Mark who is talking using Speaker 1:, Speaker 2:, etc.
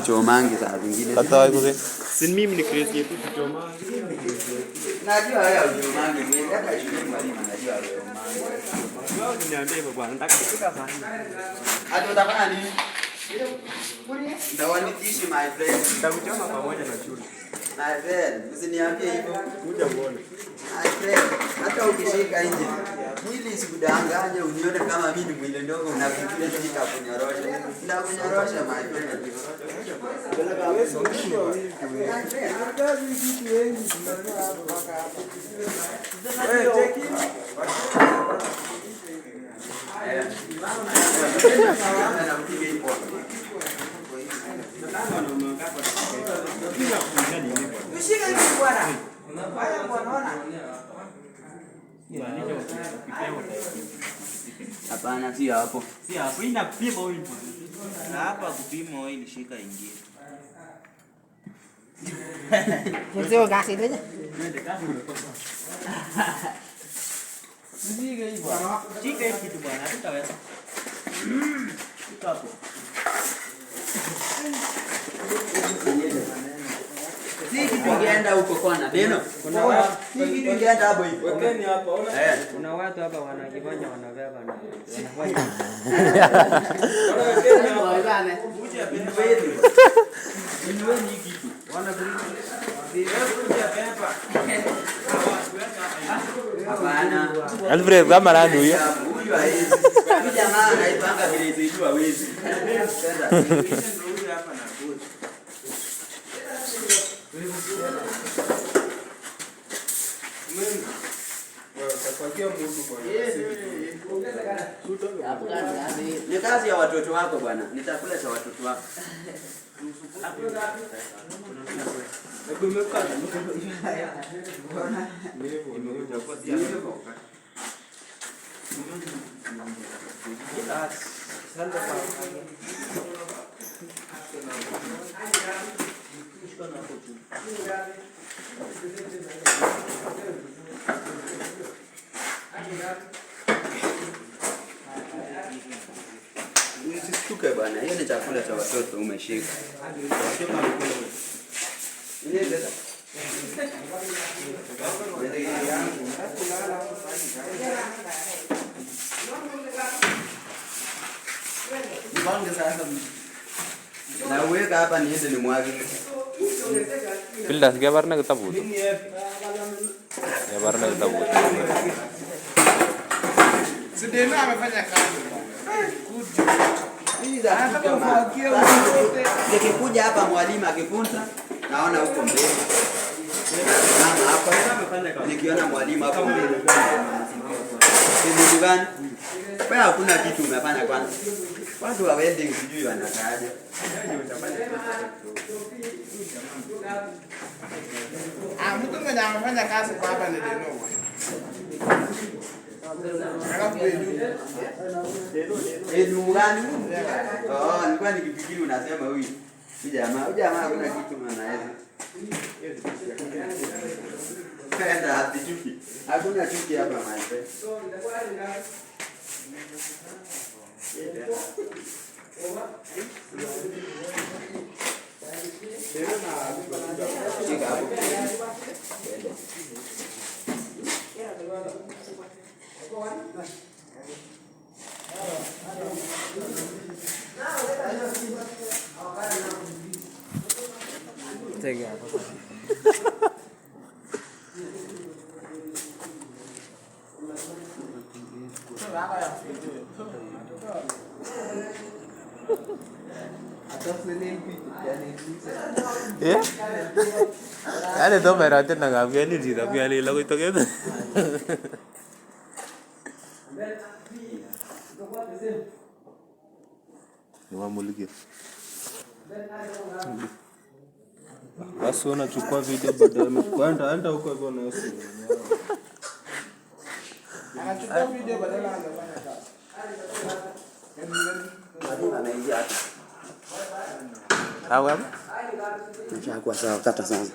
Speaker 1: sichomangi saa zingine.
Speaker 2: Hata wewe
Speaker 3: Si mimi ni crazy tu kuchoma.
Speaker 1: Najua wewe uchomangi. Hata shule mwalimu anajua uchomangi.
Speaker 3: Wewe uniambie hivyo bwana. Nataka kufika sana.
Speaker 1: Hata utafanya nini? Ndawanikishi my friend.
Speaker 3: Nitakuchoma pamoja na shule.
Speaker 1: My friend, usiniambie hivyo.
Speaker 3: Kuja uone.
Speaker 1: My friend, hata ukishika nje. Mwili isikudanganye unione kama mimi ni mwili ndogo unafikiria nitakunyorosha. Nitakunyorosha my friend. Hapana, si hapo.
Speaker 4: Si hapo ina kupima oil. Na hapa kupima oil shika ingie.
Speaker 5: Ndio gasi ile.
Speaker 4: Nende kasi umekosa. Ndio hivyo bwana. Shika hiki kitu bwana, tutaweza. Shika hapo.
Speaker 1: Si kitu ingeenda huko kona, Deno. Si kitu ingeenda hapo hivi.
Speaker 3: Wekeni hapa, ona.
Speaker 4: Kuna watu hapa wanajifanya wanabeba na wanafanya.
Speaker 3: Ona wekeni hapa.
Speaker 1: Bana.
Speaker 4: Kuja beba.
Speaker 1: Niweni kitu.
Speaker 4: Wana kuja beba.
Speaker 1: Hapana.
Speaker 2: Alfred kama nani huyo?
Speaker 1: Huyu haizi. Huyu jamaa anaipanga vile hizo hawezi.
Speaker 4: Huyu hapa na kuja.
Speaker 1: Ni kazi ya watoto wako bwana. Nitakula cha watoto wako. Usishtuke bwana. Hiyo ni chakula cha watoto umeshika. Nipange sasa. Na uweka hapa niende nimwage.
Speaker 2: Pilda gebarna kitabu. Gebarna kitabu.
Speaker 5: Sidena amefanya kazi.
Speaker 1: Nikikuja hapa mwalimu akifunza naona huko mbele. Mama hapa nikiona mwalimu hapo mbele. Kitu gani? Wewe hakuna kitu umefanya kwanza. Watu wa welding sijui wanakaaje.
Speaker 5: Mtu mwenye amefanya kazi kwa hapa ni Deno.
Speaker 1: Eduu gani? Oh, nilikuwa nikifikiri unasema huyu. Huyu jamaa hakuna kitu anaweza. Kaenda hadi chuki. Hakuna chuki hapa mzee.
Speaker 2: Yeah. Ada tu merata nak ngapain ni sih tapi ali lagu itu kan. Ni muliki. Basi unachukua video baadaye kwenda enda huko hivyo na usi.
Speaker 5: Anachukua video badala anafanya kazi.
Speaker 1: Anaingia hapa.
Speaker 2: Tahu apa?
Speaker 1: Nishakuwa sawa kata sasa.